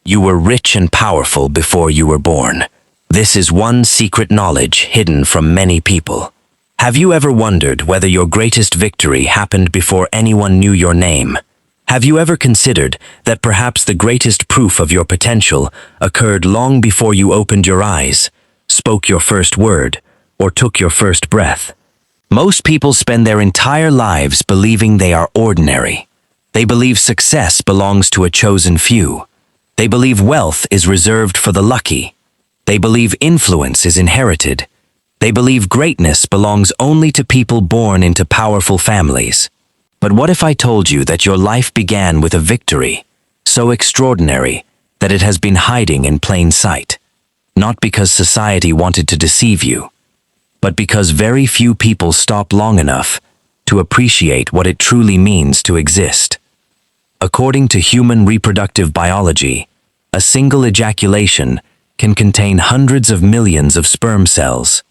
You were rich and powerful before you were born. This is one secret knowledge hidden from many people. Have you ever wondered whether your greatest victory happened before anyone knew your name? Have you ever considered that perhaps the greatest proof of your potential occurred long before you opened your eyes, spoke your first word, or took your first breath? Most people spend their entire lives believing they are ordinary. They believe success belongs to a chosen few. They believe wealth is reserved for the lucky. They believe influence is inherited. They believe greatness belongs only to people born into powerful families. But what if I told you that your life began with a victory, so extraordinary that it has been hiding in plain sight? Not because society wanted to deceive you, but because very few people stop long enough to appreciate what it truly means to exist. According to human reproductive biology, a single ejaculation can contain hundreds of millions of sperm cells.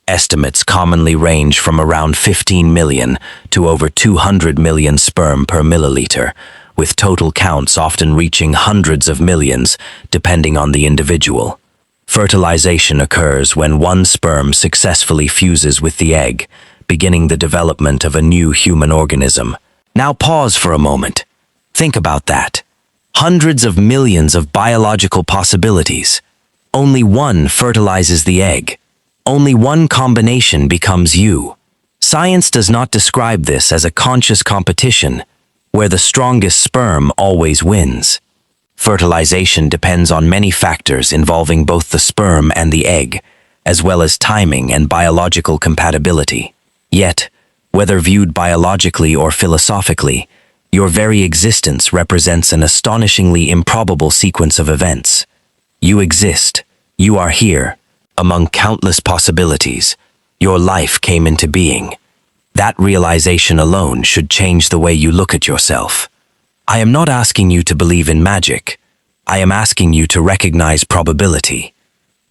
Estimates commonly range from around 15 million to over 200 million sperm per milliliter, with total counts often reaching hundreds of millions, depending on the individual. Fertilization occurs when one sperm successfully fuses with the egg, beginning the development of a new human organism. Now pause for a moment. Think about that. Hundreds of millions of biological possibilities. Only one fertilizes the egg. Only one combination becomes you. Science does not describe this as a conscious competition, where the strongest sperm always wins. Fertilization depends on many factors involving both the sperm and the egg, as well as timing and biological compatibility. Yet, whether viewed biologically or philosophically, your very existence represents an astonishingly improbable sequence of events. You exist. You are here. Among countless possibilities, your life came into being. That realization alone should change the way you look at yourself. I am not asking you to believe in magic. I am asking you to recognize probability.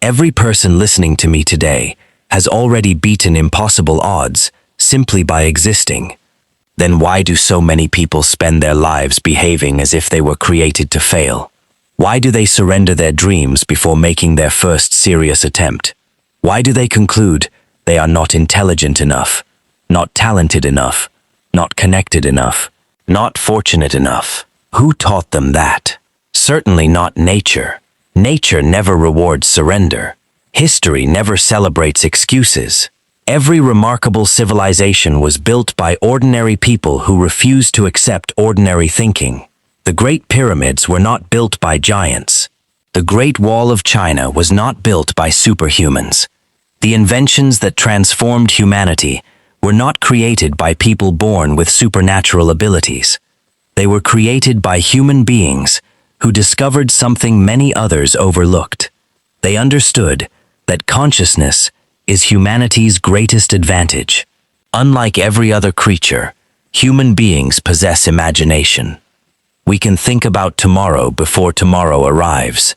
Every person listening to me today has already beaten impossible odds simply by existing. Then why do so many people spend their lives behaving as if they were created to fail? Why do they surrender their dreams before making their first serious attempt? Why do they conclude they are not intelligent enough, not talented enough, not connected enough, not fortunate enough? Who taught them that? Certainly not nature. Nature never rewards surrender. History never celebrates excuses. Every remarkable civilization was built by ordinary people who refused to accept ordinary thinking. The Great Pyramids were not built by giants. The Great Wall of China was not built by superhumans. The inventions that transformed humanity were not created by people born with supernatural abilities. They were created by human beings who discovered something many others overlooked. They understood that consciousness is humanity's greatest advantage. Unlike every other creature, human beings possess imagination. We can think about tomorrow before tomorrow arrives.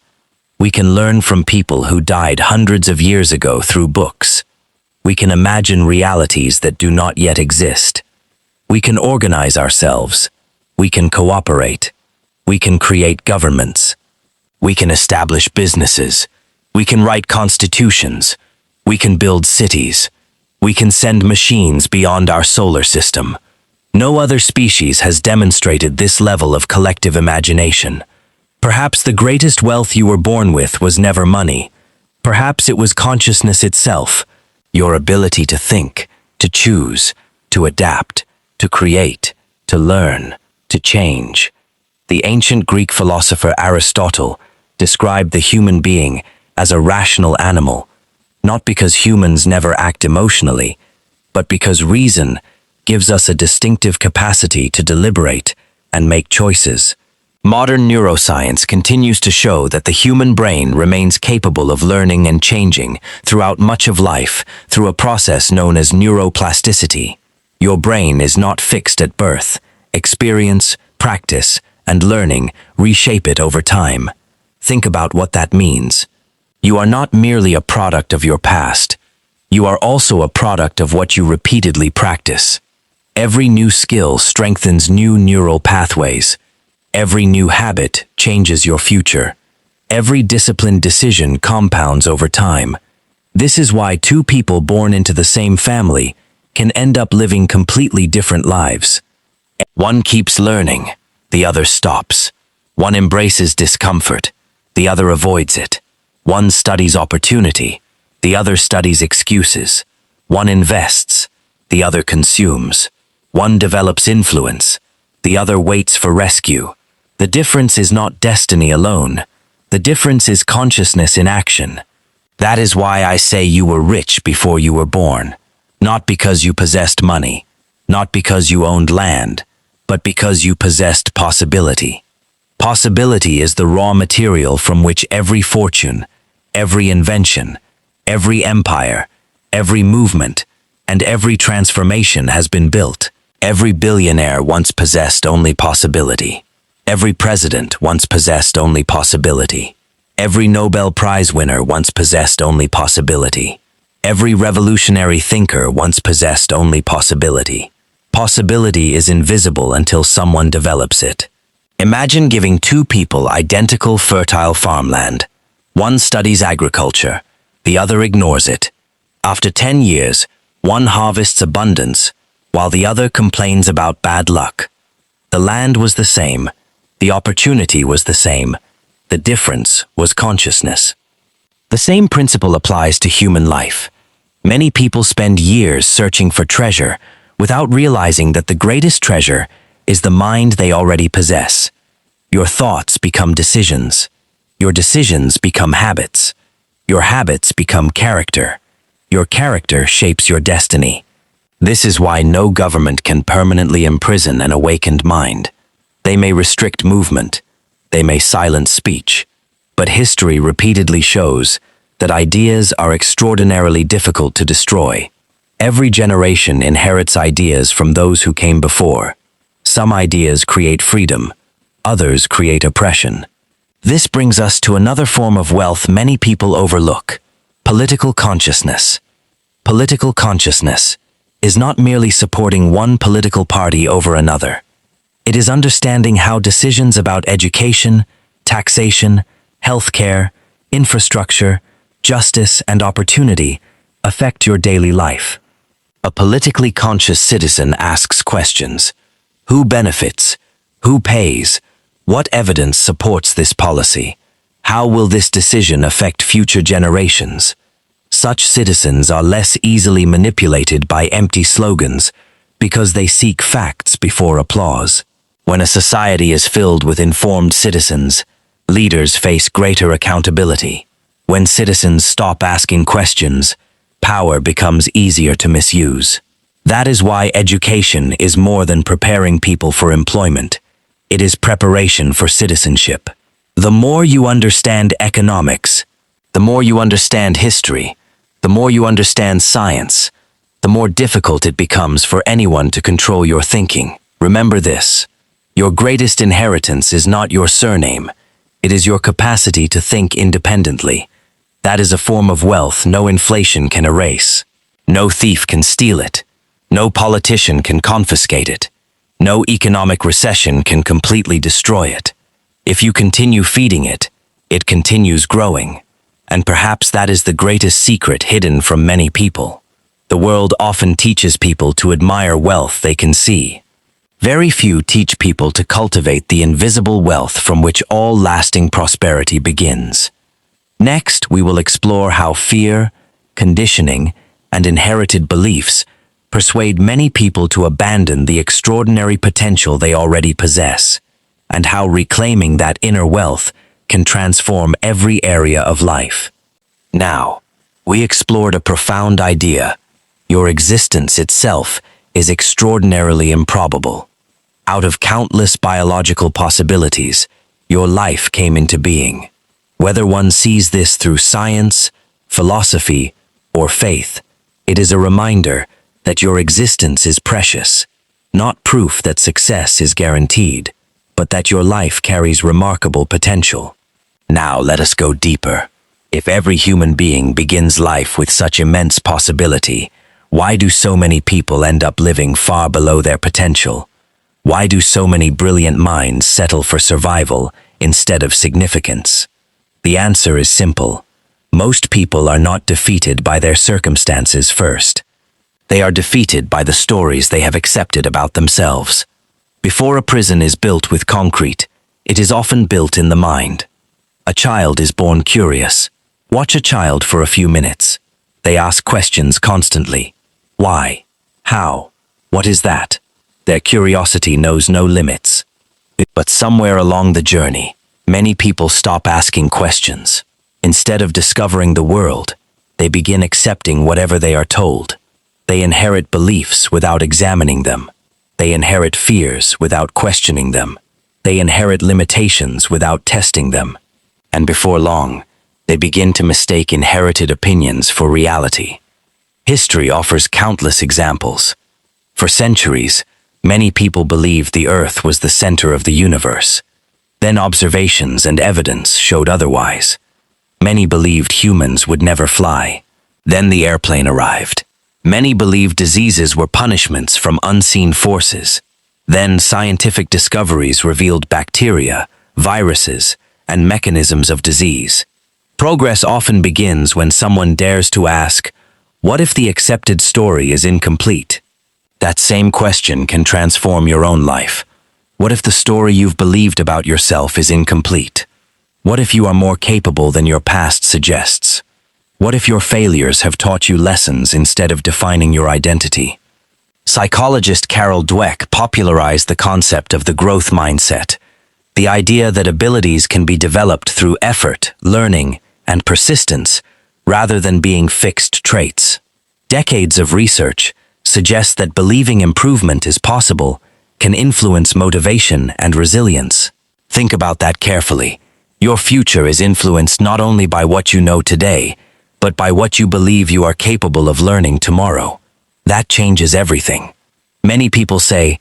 We can learn from people who died hundreds of years ago through books. We can imagine realities that do not yet exist. We can organize ourselves. We can cooperate. We can create governments. We can establish businesses. We can write constitutions. We can build cities. We can send machines beyond our solar system. No other species has demonstrated this level of collective imagination. Perhaps the greatest wealth you were born with was never money. Perhaps it was consciousness itself, your ability to think, to choose, to adapt, to create, to learn, to change. The ancient Greek philosopher Aristotle described the human being as a rational animal, not because humans never act emotionally, but because reason gives us a distinctive capacity to deliberate and make choices. Modern neuroscience continues to show that the human brain remains capable of learning and changing throughout much of life through a process known as neuroplasticity. Your brain is not fixed at birth. Experience, practice, and learning reshape it over time. Think about what that means. You are not merely a product of your past. You are also a product of what you repeatedly practice. Every new skill strengthens new neural pathways. Every new habit changes your future. Every disciplined decision compounds over time. This is why two people born into the same family can end up living completely different lives. One keeps learning, the other stops. One embraces discomfort, the other avoids it. One studies opportunity, the other studies excuses. One invests, the other consumes. One develops influence, the other waits for rescue. The difference is not destiny alone. The difference is consciousness in action. That is why I say you were rich before you were born. Not because you possessed money, not because you owned land, but because you possessed possibility. Possibility is the raw material from which every fortune, every invention, every empire, every movement, and every transformation has been built. Every billionaire once possessed only possibility. Every president once possessed only possibility. Every Nobel Prize winner once possessed only possibility. Every revolutionary thinker once possessed only possibility. Possibility is invisible until someone develops it. Imagine giving two people identical fertile farmland. One studies agriculture, the other ignores it. After 10 years, one harvests abundance, while the other complains about bad luck. The land was the same. The opportunity was the same. The difference was consciousness. The same principle applies to human life. Many people spend years searching for treasure without realizing that the greatest treasure is the mind they already possess. Your thoughts become decisions. Your decisions become habits. Your habits become character. Your character shapes your destiny. This is why no government can permanently imprison an awakened mind. They may restrict movement. They may silence speech. But history repeatedly shows that ideas are extraordinarily difficult to destroy. Every generation inherits ideas from those who came before. Some ideas create freedom. Others create oppression. This brings us to another form of wealth many people overlook: political consciousness. Political consciousness is not merely supporting one political party over another. It is understanding how decisions about education, taxation, healthcare, infrastructure, justice, and opportunity affect your daily life. A politically conscious citizen asks questions. Who benefits? Who pays? What evidence supports this policy? How will this decision affect future generations? Such citizens are less easily manipulated by empty slogans because they seek facts before applause. When a society is filled with informed citizens, leaders face greater accountability. When citizens stop asking questions, power becomes easier to misuse. That is why education is more than preparing people for employment. It is preparation for citizenship. The more you understand economics, the more you understand history, the more you understand science, the more difficult it becomes for anyone to control your thinking. Remember this: your greatest inheritance is not your surname. It is your capacity to think independently. That is a form of wealth no inflation can erase. No thief can steal it. No politician can confiscate it. No economic recession can completely destroy it. If you continue feeding it, it continues growing. And perhaps that is the greatest secret hidden from many people. The world often teaches people to admire wealth they can see. Very few teach people to cultivate the invisible wealth from which all lasting prosperity begins. Next, we will explore how fear, conditioning, and inherited beliefs persuade many people to abandon the extraordinary potential they already possess, and how reclaiming that inner wealth can transform every area of life. Now, we explored a profound idea. Your existence itself is extraordinarily improbable. Out of countless biological possibilities, your life came into being. Whether one sees this through science, philosophy, or faith, it is a reminder that your existence is precious, not proof that success is guaranteed, but that your life carries remarkable potential. Now let us go deeper. If every human being begins life with such immense possibility, why do so many people end up living far below their potential? Why do so many brilliant minds settle for survival instead of significance? The answer is simple. Most people are not defeated by their circumstances first. They are defeated by the stories they have accepted about themselves. Before a prison is built with concrete, it is often built in the mind. A child is born curious. Watch a child for a few minutes. They ask questions constantly. Why? How? What is that? Their curiosity knows no limits. But somewhere along the journey, many people stop asking questions. Instead of discovering the world, they begin accepting whatever they are told. They inherit beliefs without examining them. They inherit fears without questioning them. They inherit limitations without testing them. And before long, they begin to mistake inherited opinions for reality. History offers countless examples. For centuries, many people believed the Earth was the center of the universe. Then observations and evidence showed otherwise. Many believed humans would never fly. Then the airplane arrived. Many believed diseases were punishments from unseen forces. Then scientific discoveries revealed bacteria, viruses, and mechanisms of disease. Progress often begins when someone dares to ask, what if the accepted story is incomplete? That same question can transform your own life. What if the story you've believed about yourself is incomplete? What if you are more capable than your past suggests? What if your failures have taught you lessons instead of defining your identity? Psychologist Carol Dweck popularized the concept of the growth mindset, the idea that abilities can be developed through effort, learning, and persistence, rather than being fixed traits. Decades of research suggest that believing improvement is possible can influence motivation and resilience. Think about that carefully. Your future is influenced not only by what you know today, but by what you believe you are capable of learning tomorrow. That changes everything. Many people say,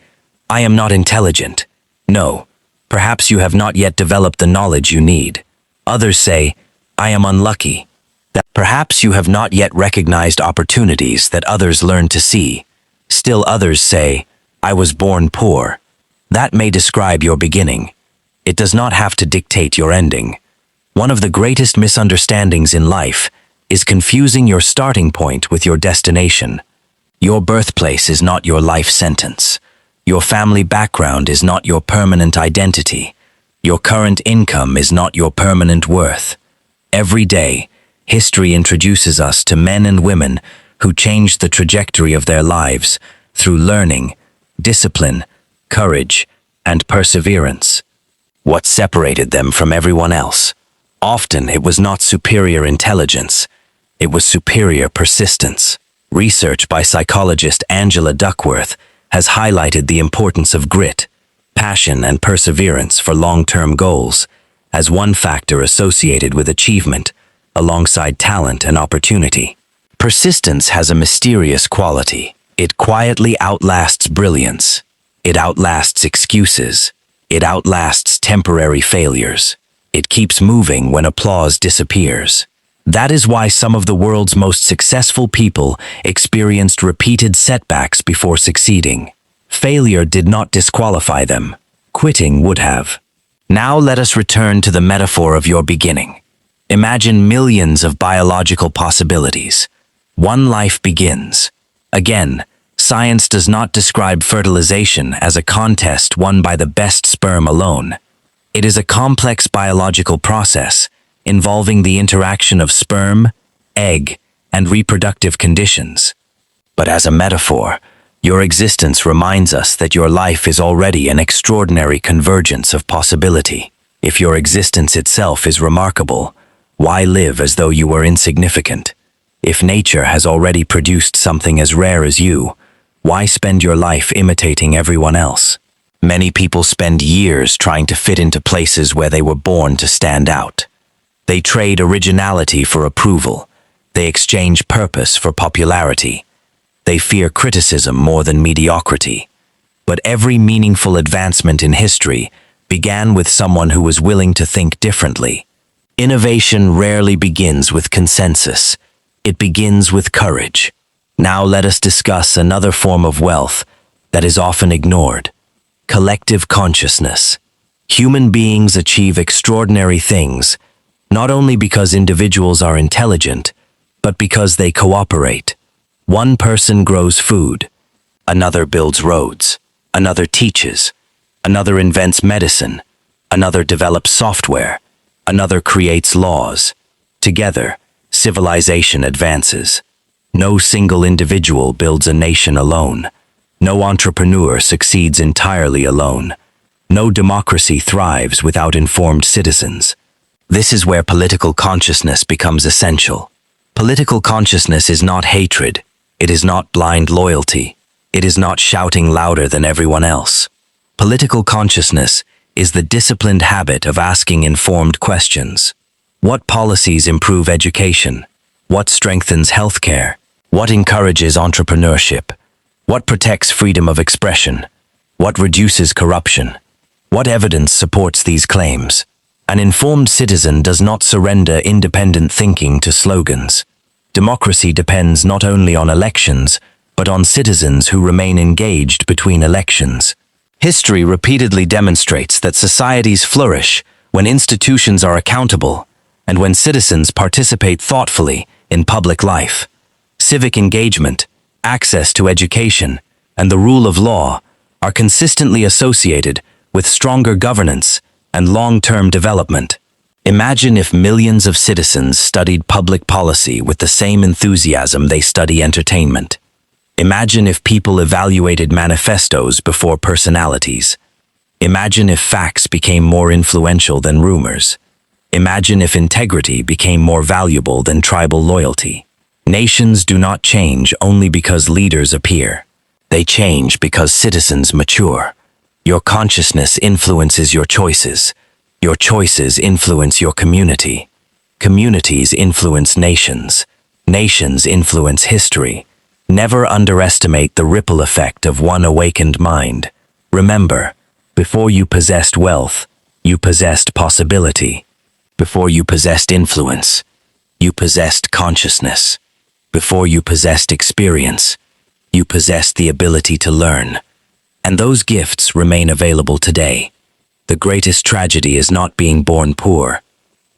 I am not intelligent. No, perhaps you have not yet developed the knowledge you need. Others say, I am unlucky. That perhaps you have not yet recognized opportunities that others learn to see. Still others say, I was born poor. That may describe your beginning. It does not have to dictate your ending. One of the greatest misunderstandings in life is confusing your starting point with your destination. Your birthplace is not your life sentence. Your family background is not your permanent identity. Your current income is not your permanent worth. Every day, history introduces us to men and women who changed the trajectory of their lives through learning, discipline, courage, and perseverance. What separated them from everyone else? Often it was not superior intelligence, it was superior persistence. Research by psychologist Angela Duckworth has highlighted the importance of grit, passion, and perseverance for long-term goals as one factor associated with achievement, alongside talent and opportunity. Persistence has a mysterious quality. It quietly outlasts brilliance. It outlasts excuses. It outlasts temporary failures. It keeps moving when applause disappears. That is why some of the world's most successful people experienced repeated setbacks before succeeding. Failure did not disqualify them. Quitting would have. Now let us return to the metaphor of your beginning. Imagine millions of biological possibilities. One life begins. Again, science does not describe fertilization as a contest won by the best sperm alone. It is a complex biological process involving the interaction of sperm, egg, and reproductive conditions. But as a metaphor, your existence reminds us that your life is already an extraordinary convergence of possibility. If your existence itself is remarkable, why live as though you were insignificant? If nature has already produced something as rare as you, why spend your life imitating everyone else? Many people spend years trying to fit into places where they were born to stand out. They trade originality for approval. They exchange purpose for popularity. They fear criticism more than mediocrity. But every meaningful advancement in history began with someone who was willing to think differently. Innovation rarely begins with consensus. It begins with courage. Now let us discuss another form of wealth that is often ignored: collective consciousness. Human beings achieve extraordinary things not only because individuals are intelligent, but because they cooperate. One person grows food, another builds roads, another teaches, another invents medicine, another develops software, another creates laws. Together, civilization advances. No single individual builds a nation alone. No entrepreneur succeeds entirely alone. No democracy thrives without informed citizens. This is where political consciousness becomes essential. Political consciousness is not hatred. It is not blind loyalty. It is not shouting louder than everyone else. Political consciousness is the disciplined habit of asking informed questions. What policies improve education? What strengthens healthcare? What encourages entrepreneurship? What protects freedom of expression? What reduces corruption? What evidence supports these claims? An informed citizen does not surrender independent thinking to slogans. Democracy depends not only on elections, but on citizens who remain engaged between elections. History repeatedly demonstrates that societies flourish when institutions are accountable and when citizens participate thoughtfully in public life. Civic engagement, access to education, and the rule of law are consistently associated with stronger governance and long-term development. Imagine if millions of citizens studied public policy with the same enthusiasm they study entertainment. Imagine if people evaluated manifestos before personalities. Imagine if facts became more influential than rumors. Imagine if integrity became more valuable than tribal loyalty. Nations do not change only because leaders appear. They change because citizens mature. Your consciousness influences your choices. Your choices influence your community. Communities influence nations. Nations influence history. Never underestimate the ripple effect of one awakened mind. Remember, before you possessed wealth, you possessed possibility. Before you possessed influence, you possessed consciousness. Before you possessed experience, you possessed the ability to learn. And those gifts remain available today. The greatest tragedy is not being born poor.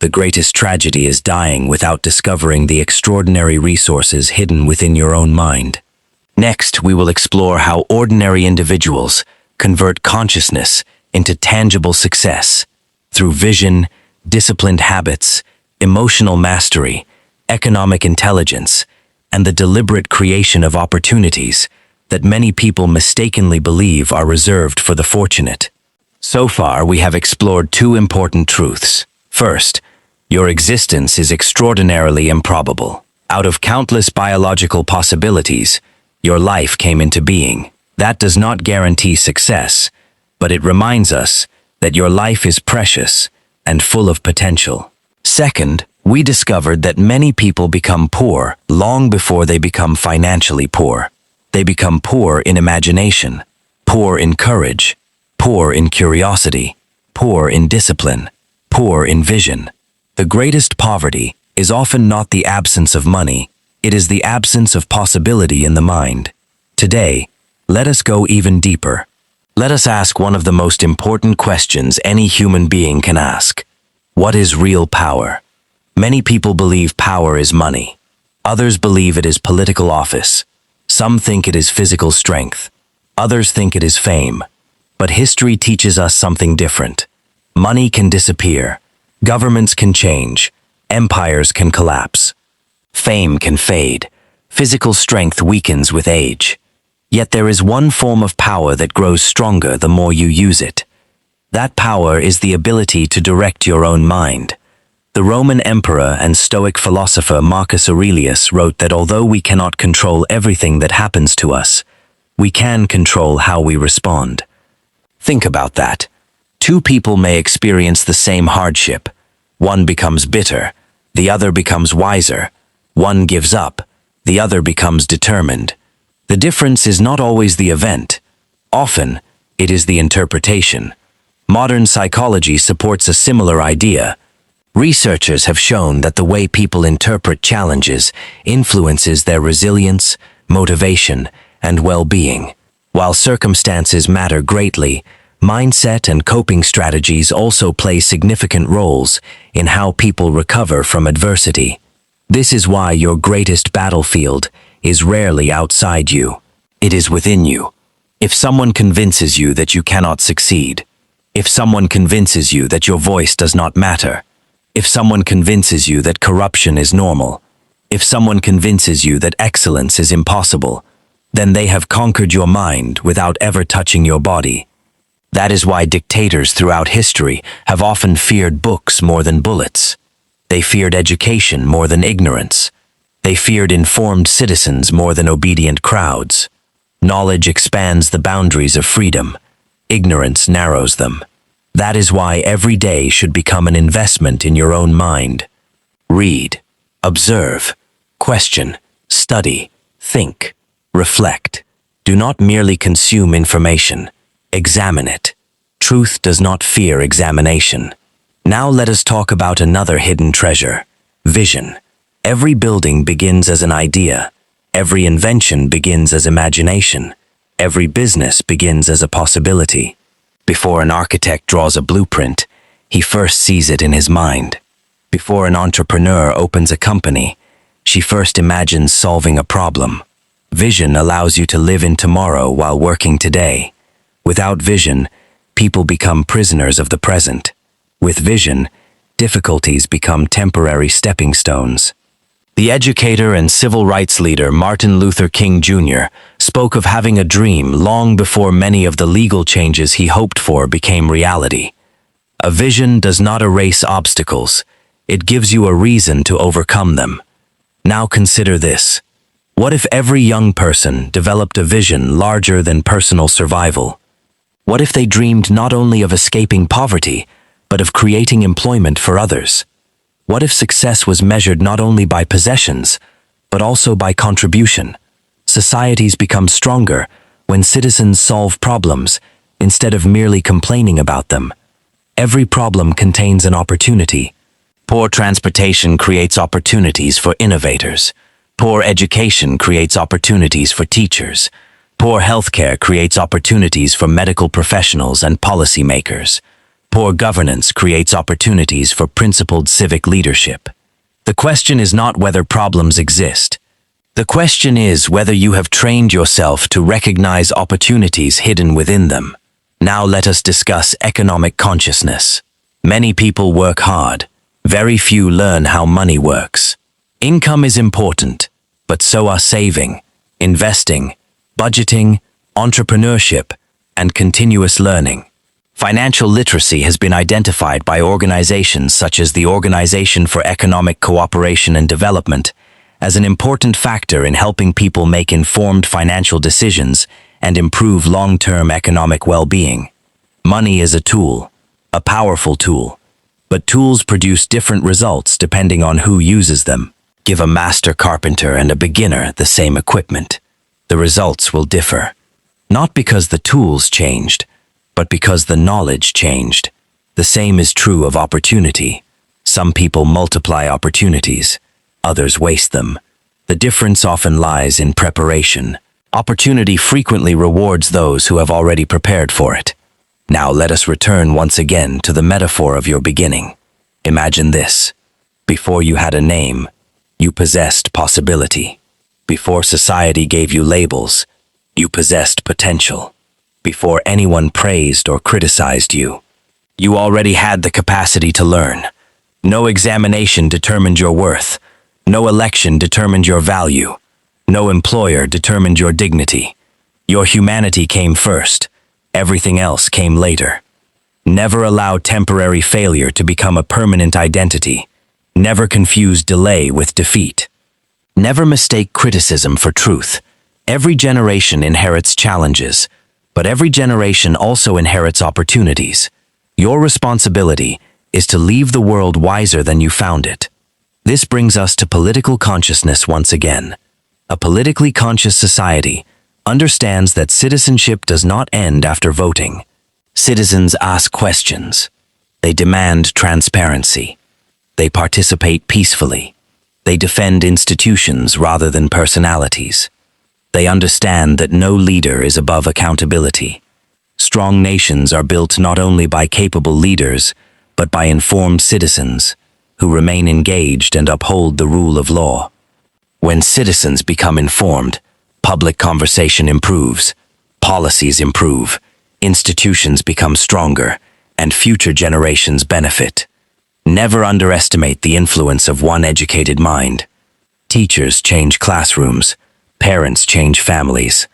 The greatest tragedy is dying without discovering the extraordinary resources hidden within your own mind. Next, we will explore how ordinary individuals convert consciousness into tangible success through vision, disciplined habits, emotional mastery, economic intelligence, and the deliberate creation of opportunities that many people mistakenly believe are reserved for the fortunate. So far, we have explored two important truths. First, your existence is extraordinarily improbable. Out of countless biological possibilities, your life came into being. That does not guarantee success, but it reminds us that your life is precious and full of potential. Second, we discovered that many people become poor long before they become financially poor. They become poor in imagination, poor in courage, poor in curiosity, poor in discipline, poor in vision. The greatest poverty is often not the absence of money, it is the absence of possibility in the mind. Today, let us go even deeper. Let us ask one of the most important questions any human being can ask. What is real power? Many people believe power is money. Others believe it is political office. Some think it is physical strength. Others think it is fame. But history teaches us something different. Money can disappear. Governments can change. Empires can collapse. Fame can fade. Physical strength weakens with age. Yet there is one form of power that grows stronger the more you use it. That power is the ability to direct your own mind. The Roman emperor and Stoic philosopher Marcus Aurelius wrote that although we cannot control everything that happens to us, we can control how we respond. Think about that. Two people may experience the same hardship. One becomes bitter, the other becomes wiser. One gives up, the other becomes determined. The difference is not always the event. Often, it is the interpretation. Modern psychology supports a similar idea. Researchers have shown that the way people interpret challenges influences their resilience, motivation, and well-being. While circumstances matter greatly, Mindset and coping strategies also play significant roles in how people recover from adversity. This is why your greatest battlefield is rarely outside you. It is within you. If someone convinces you that you cannot succeed, if someone convinces you that your voice does not matter, if someone convinces you that corruption is normal, if someone convinces you that excellence is impossible, then they have conquered your mind without ever touching your body. That is why dictators throughout history have often feared books more than bullets. They feared education more than ignorance. They feared informed citizens more than obedient crowds. Knowledge expands the boundaries of freedom. Ignorance narrows them. That is why every day should become an investment in your own mind. Read, observe, question, study, think, reflect. Do not merely consume information. Examine it. Truth does not fear examination. Now let us talk about another hidden treasure, vision. Every building begins as an idea. Every invention begins as imagination. Every business begins as a possibility. Before an architect draws a blueprint, he first sees it in his mind. Before an entrepreneur opens a company, she first imagines solving a problem. Vision allows you to live in tomorrow while working today. Without vision, people become prisoners of the present. With vision, difficulties become temporary stepping stones. The educator and civil rights leader Martin Luther King Jr. spoke of having a dream long before many of the legal changes he hoped for became reality. A vision does not erase obstacles. It gives you a reason to overcome them. Now consider this. What if every young person developed a vision larger than personal survival? What if they dreamed not only of escaping poverty, but of creating employment for others? What if success was measured not only by possessions, but also by contribution? Societies become stronger when citizens solve problems instead of merely complaining about them. Every problem contains an opportunity. Poor transportation creates opportunities for innovators. Poor education creates opportunities for teachers. Poor healthcare creates opportunities for medical professionals and policymakers. Poor governance creates opportunities for principled civic leadership. The question is not whether problems exist. The question is whether you have trained yourself to recognize opportunities hidden within them. Now let us discuss economic consciousness. Many people work hard. Very few learn how money works. Income is important, but so are saving, investing, budgeting, entrepreneurship, and continuous learning. Financial literacy has been identified by organizations such as the Organization for Economic Cooperation and Development as an important factor in helping people make informed financial decisions and improve long-term economic well-being. Money is a tool, a powerful tool, but tools produce different results depending on who uses them. Give a master carpenter and a beginner the same equipment. The results will differ, not because the tools changed, but because the knowledge changed. The same is true of opportunity. Some people multiply opportunities, others waste them. The difference often lies in preparation. Opportunity frequently rewards those who have already prepared for it. Now let us return once again to the metaphor of your beginning. Imagine this. Before you had a name, you possessed possibility. Before society gave you labels, you possessed potential. Before anyone praised or criticized you, you already had the capacity to learn. No examination determined your worth. No election determined your value. No employer determined your dignity. Your humanity came first. Everything else came later. Never allow temporary failure to become a permanent identity. Never confuse delay with defeat. Never mistake criticism for truth. Every generation inherits challenges, but every generation also inherits opportunities. Your responsibility is to leave the world wiser than you found it. This brings us to political consciousness once again. A politically conscious society understands that citizenship does not end after voting. Citizens ask questions. They demand transparency. They participate peacefully. They defend institutions rather than personalities. They understand that no leader is above accountability. Strong nations are built not only by capable leaders, but by informed citizens who remain engaged and uphold the rule of law. When citizens become informed, public conversation improves, policies improve, institutions become stronger, and future generations benefit. Never underestimate the influence of one educated mind. Teachers change classrooms, parents change families,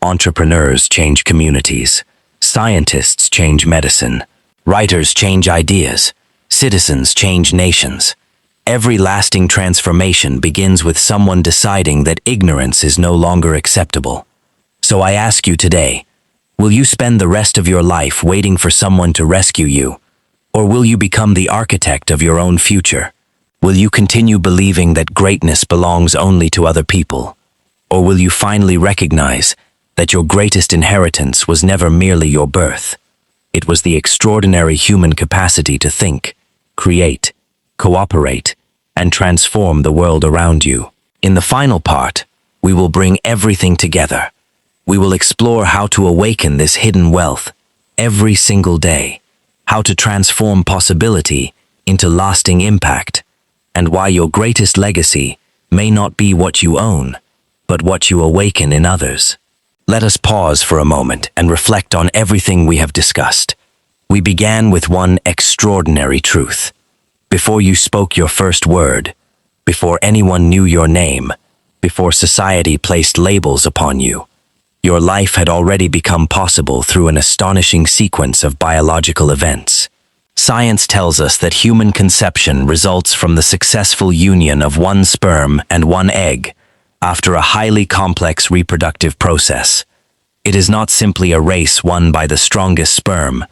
entrepreneurs change communities, scientists change medicine, writers change ideas, citizens change nations. Every lasting transformation begins with someone deciding that ignorance is no longer acceptable. So I ask you today, will you spend the rest of your life waiting for someone to rescue you? Or will you become the architect of your own future? Will you continue believing that greatness belongs only to other people? Or will you finally recognize that your greatest inheritance was never merely your birth? It was the extraordinary human capacity to think, create, cooperate, and transform the world around you. In the final part, we will bring everything together. We will explore how to awaken this hidden wealth every single day, how to transform possibility into lasting impact, and why your greatest legacy may not be what you own, but what you awaken in others. Let us pause for a moment and reflect on everything we have discussed. We began with one extraordinary truth. Before you spoke your first word, before anyone knew your name, before society placed labels upon you, your life had already become possible through an astonishing sequence of biological events. Science tells us that human conception results from the successful union of one sperm and one egg after a highly complex reproductive process. It is not simply a race won by the strongest sperm,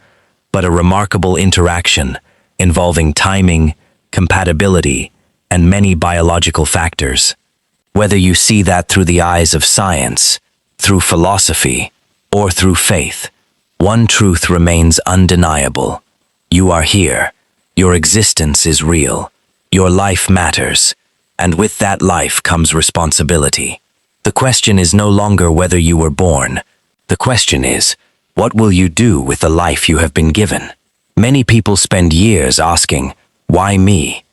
but a remarkable interaction involving timing, compatibility, and many biological factors. Whether you see that through the eyes of science, through philosophy, or through faith, one truth remains undeniable. You are here. Your existence is real. Your life matters. And with that life comes responsibility. The question is no longer whether you were born. The question is, what will you do with the life you have been given? Many people spend years asking, why me?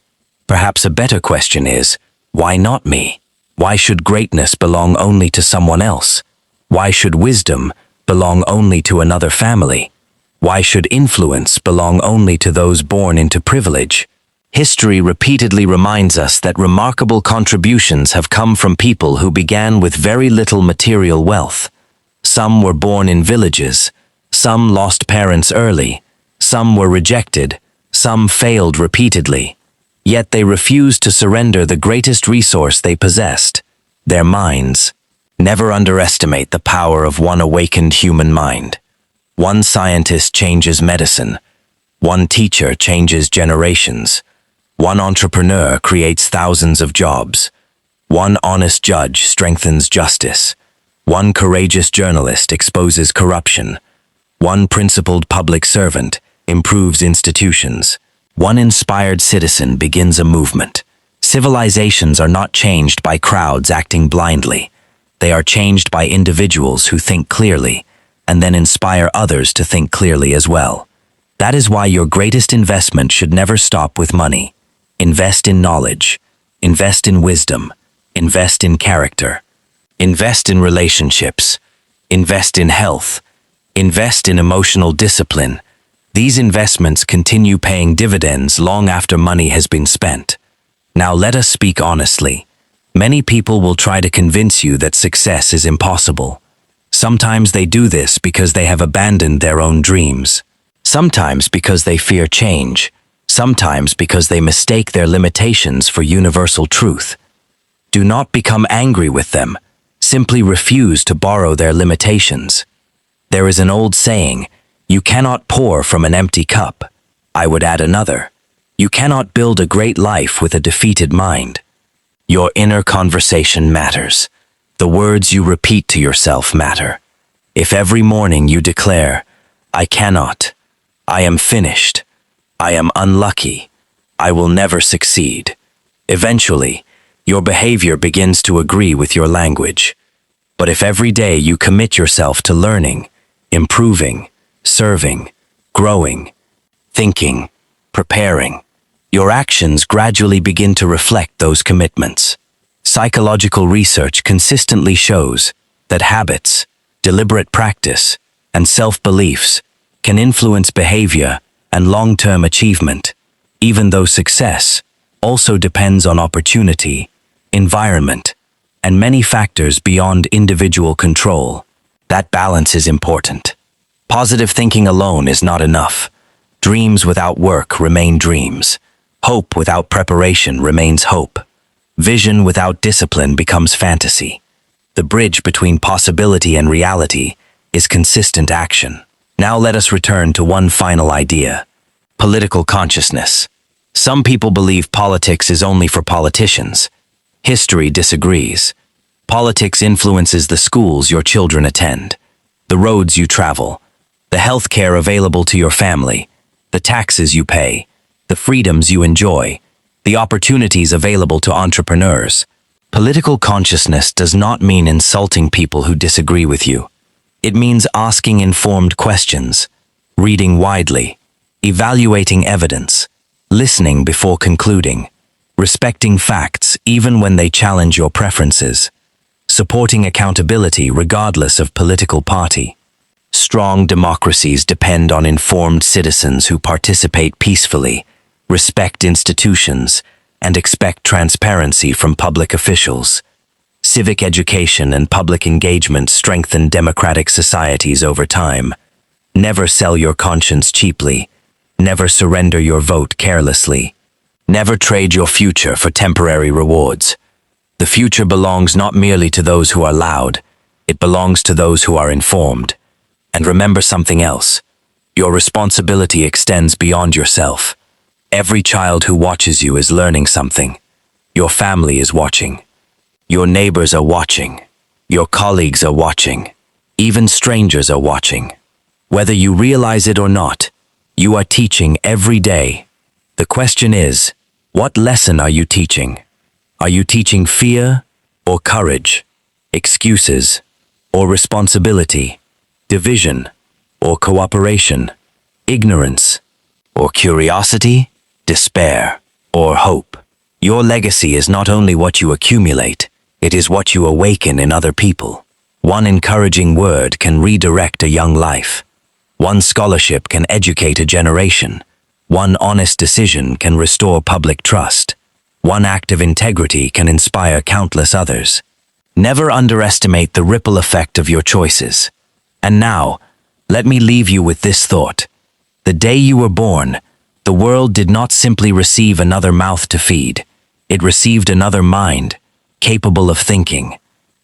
Perhaps a better question is, why not me? Why should greatness belong only to someone else? Why should wisdom belong only to another family? Why should influence belong only to those born into privilege? History repeatedly reminds us that remarkable contributions have come from people who began with very little material wealth. Some were born in villages, some lost parents early, some were rejected, some failed repeatedly. Yet they refused to surrender the greatest resource they possessed, their minds. Never underestimate the power of one awakened human mind. One scientist changes medicine. One teacher changes generations. One entrepreneur creates thousands of jobs. One honest judge strengthens justice. One courageous journalist exposes corruption. One principled public servant improves institutions. One inspired citizen begins a movement. Civilizations are not changed by crowds acting blindly. They are changed by individuals who think clearly and then inspire others to think clearly as well. That is why your greatest investment should never stop with money. Invest in knowledge. Invest in wisdom. Invest in character. Invest in relationships. Invest in health. Invest in emotional discipline. These investments continue paying dividends long after money has been spent. Now let us speak honestly. Many people will try to convince you that success is impossible. Sometimes they do this because they have abandoned their own dreams. Sometimes because they fear change. Sometimes because they mistake their limitations for universal truth. Do not become angry with them. Simply refuse to borrow their limitations. There is an old saying, you cannot pour from an empty cup. I would add another. You cannot build a great life with a defeated mind. Your inner conversation matters. The words you repeat to yourself matter. If every morning you declare, I cannot, I am finished, I am unlucky, I will never succeed, eventually, your behavior begins to agree with your language. But if every day you commit yourself to learning, improving, serving, growing, thinking, preparing. Your actions gradually begin to reflect those commitments. Psychological research consistently shows that habits, deliberate practice, and self-beliefs can influence behavior and long-term achievement, even though success also depends on opportunity, environment, and many factors beyond individual control. That balance is important. Positive thinking alone is not enough. Dreams without work remain dreams. Hope without preparation remains hope. Vision without discipline becomes fantasy. The bridge between possibility and reality is consistent action. Now let us return to one final idea: political consciousness. Some people believe politics is only for politicians. History disagrees. Politics influences the schools your children attend, the roads you travel, the health care available to your family, the taxes you pay, the freedoms you enjoy, the opportunities available to entrepreneurs. Political consciousness does not mean insulting people who disagree with you. It means asking informed questions, reading widely, evaluating evidence, listening before concluding, respecting facts even when they challenge your preferences, supporting accountability regardless of political party. Strong democracies depend on informed citizens who participate peacefully, respect institutions, and expect transparency from public officials. Civic education and public engagement strengthen democratic societies over time. Never sell your conscience cheaply. Never surrender your vote carelessly. Never trade your future for temporary rewards. The future belongs not merely to those who are loud, it belongs to those who are informed. And remember something else. Your responsibility extends beyond yourself. Every child who watches you is learning something. Your family is watching. Your neighbors are watching. Your colleagues are watching. Even strangers are watching. Whether you realize it or not, you are teaching every day. The question is, what lesson are you teaching? Are you teaching fear or courage, excuses or responsibility, division or cooperation, ignorance or curiosity, despair or hope? Your legacy is not only what you accumulate, it is what you awaken in other people. One encouraging word can redirect a young life. One scholarship can educate a generation. One honest decision can restore public trust. One act of integrity can inspire countless others. Never underestimate the ripple effect of your choices. And now, let me leave you with this thought. The day you were born, the world did not simply receive another mouth to feed. It received another mind, capable of thinking,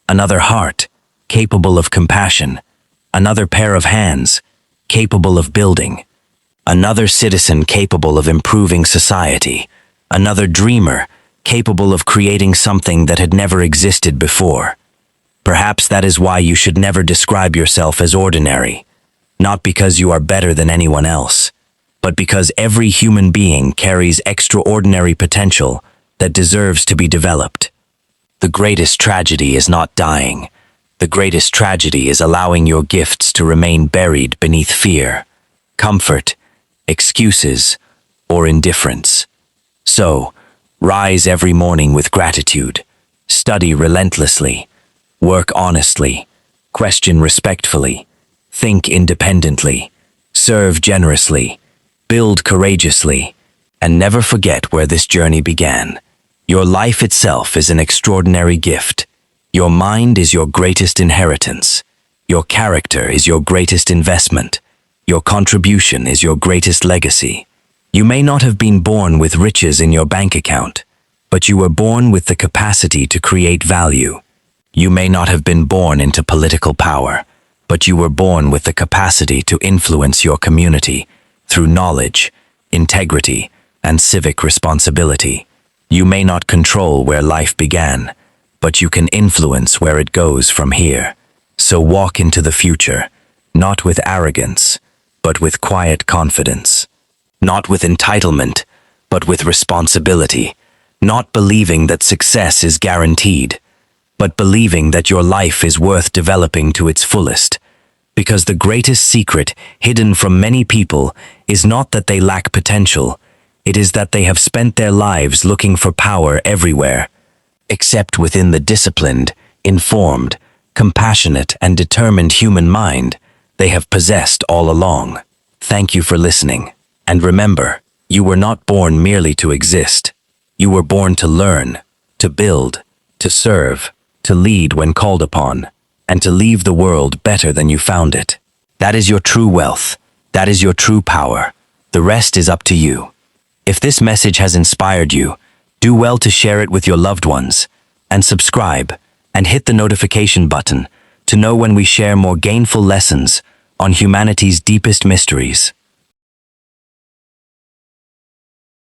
another heart, capable of compassion, another pair of hands, capable of building, another citizen capable of improving society, another dreamer capable of creating something that had never existed before. Perhaps that is why you should never describe yourself as ordinary, not because you are better than anyone else, but because every human being carries extraordinary potential that deserves to be developed. The greatest tragedy is not dying. The greatest tragedy is allowing your gifts to remain buried beneath fear, comfort, excuses, or indifference. So, rise every morning with gratitude, study relentlessly, work honestly, question respectfully, think independently, serve generously, build courageously, and never forget where this journey began. Your life itself is an extraordinary gift. Your mind is your greatest inheritance. Your character is your greatest investment. Your contribution is your greatest legacy. You may not have been born with riches in your bank account, but you were born with the capacity to create value. You may not have been born into political power, but you were born with the capacity to influence your community through knowledge, integrity, and civic responsibility. You may not control where life began, but you can influence where it goes from here. So walk into the future, not with arrogance, but with quiet confidence. Not with entitlement, but with responsibility. Not believing that success is guaranteed, but believing that your life is worth developing to its fullest. Because the greatest secret hidden from many people is not that they lack potential, it is that they have spent their lives looking for power everywhere, except within the disciplined, informed, compassionate, and determined human mind they have possessed all along. Thank you for listening. And remember, you were not born merely to exist. You were born to learn, to build, to serve, to lead when called upon, and to leave the world better than you found it. That is your true wealth. That is your true power. The rest is up to you. If this message has inspired you, do well to share it with your loved ones, and subscribe, and hit the notification button to know when we share more gainful lessons on humanity's deepest mysteries.